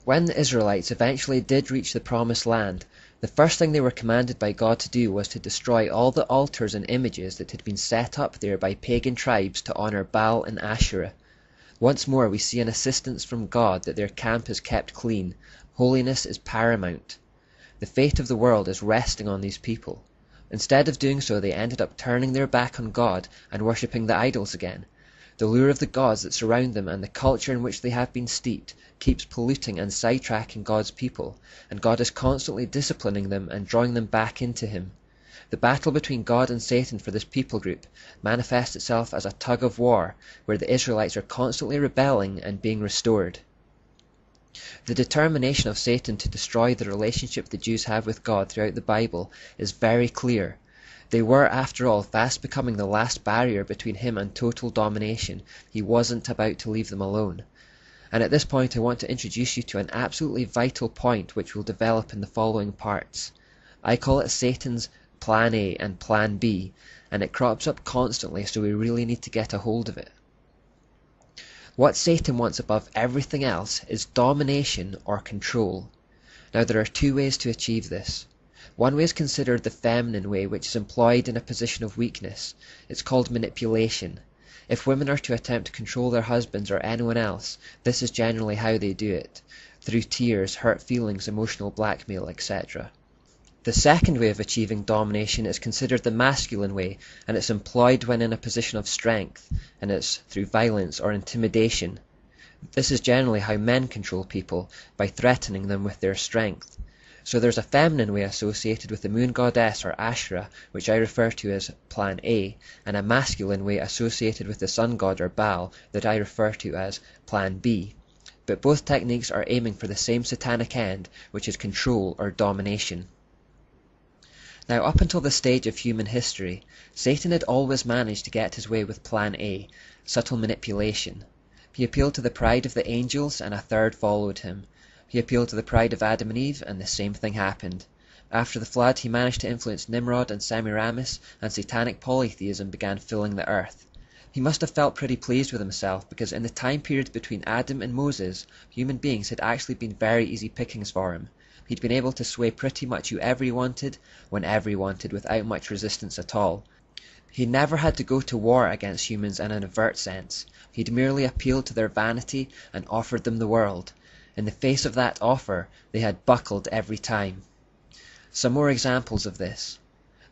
When the Israelites eventually did reach the Promised Land, the first thing they were commanded by God to do was to destroy all the altars and images that had been set up there by pagan tribes to honor Baal and Asherah. Once more we see an assistance from God that their camp is kept clean. Holiness is paramount. The fate of the world is resting on these people. Instead of doing so, they ended up turning their back on God and worshipping the idols again. The lure of the gods that surround them and the culture in which they have been steeped keeps polluting and sidetracking God's people, and God is constantly disciplining them and drawing them back into Him. The battle between God and Satan for this people group manifests itself as a tug of war, where the Israelites are constantly rebelling and being restored. The determination of Satan to destroy the relationship the Jews have with God throughout the Bible is very clear. They were, after all, fast becoming the last barrier between him and total domination. He wasn't about to leave them alone. And at this point I want to introduce you to an absolutely vital point which will develop in the following parts. I call it Satan's Plan A and Plan B, and it crops up constantly, so we really need to get a hold of it. What Satan wants above everything else is domination or control. Now there are two ways to achieve this. One way is considered the feminine way, which is employed in a position of weakness. It's called manipulation. If women are to attempt to control their husbands or anyone else, this is generally how they do it, through tears, hurt feelings, emotional blackmail, etc. The second way of achieving domination is considered the masculine way, and it's employed when in a position of strength, and it's through violence or intimidation. This is generally how men control people, by threatening them with their strength. So there's a feminine way associated with the moon goddess or Asherah, which I refer to as Plan A, and a masculine way associated with the sun god or Baal that I refer to as Plan B. But both techniques are aiming for the same satanic end, which is control or domination. Now, up until this stage of human history, Satan had always managed to get his way with Plan A, subtle manipulation. He appealed to the pride of the angels, and a third followed him. He appealed to the pride of Adam and Eve, and the same thing happened. After the flood, he managed to influence Nimrod and Semiramis, and satanic polytheism began filling the earth. He must have felt pretty pleased with himself, because in the time period between Adam and Moses, human beings had actually been very easy pickings for him. He'd been able to sway pretty much whoever he wanted, whenever he wanted, without much resistance at all. He never had to go to war against humans in an overt sense. He'd merely appealed to their vanity and offered them the world. In the face of that offer, they had buckled every time. Some more examples of this.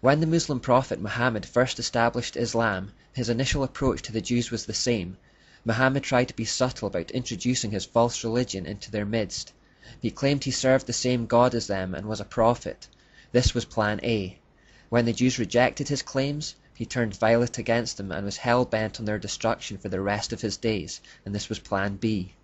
When the Muslim prophet Muhammad first established Islam, his initial approach to the Jews was the same. Muhammad tried to be subtle about introducing his false religion into their midst. He claimed he served the same God as them and was a prophet. This was Plan A. When the Jews rejected his claims, he turned violent against them and was hell-bent on their destruction for the rest of his days, and this was Plan B.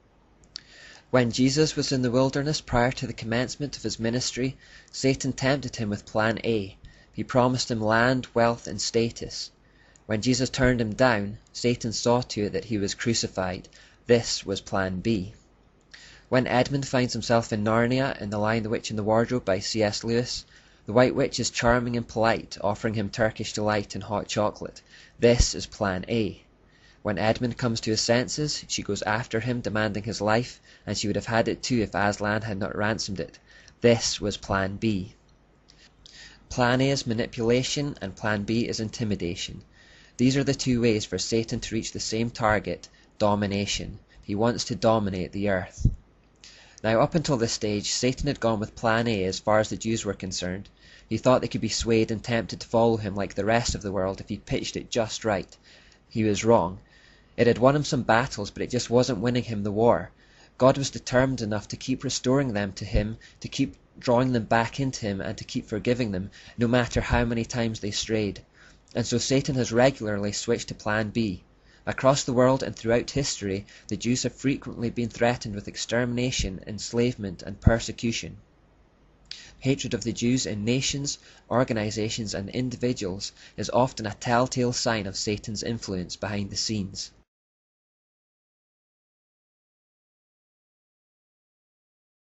When Jesus was in the wilderness prior to the commencement of his ministry, Satan tempted him with Plan A. He promised him land, wealth, and status. When Jesus turned him down, Satan saw to it that he was crucified. This was Plan B. When Edmund finds himself in Narnia in The Lion, the Witch and the Wardrobe by C.S. Lewis, the White Witch is charming and polite, offering him Turkish delight and hot chocolate. This is Plan A. When Edmund comes to his senses, she goes after him, demanding his life, and she would have had it too if Aslan had not ransomed it. This was Plan B. Plan A is manipulation, and Plan B is intimidation. These are the two ways for Satan to reach the same target, domination. He wants to dominate the earth. Now, up until this stage, Satan had gone with Plan A as far as the Jews were concerned. He thought they could be swayed and tempted to follow him like the rest of the world if he pitched it just right. He was wrong. It had won him some battles, but it just wasn't winning him the war. God was determined enough to keep restoring them to him, to keep drawing them back into him, and to keep forgiving them, no matter how many times they strayed. And so Satan has regularly switched to Plan B. Across the world and throughout history, the Jews have frequently been threatened with extermination, enslavement, and persecution. Hatred of the Jews in nations, organizations, and individuals is often a telltale sign of Satan's influence behind the scenes.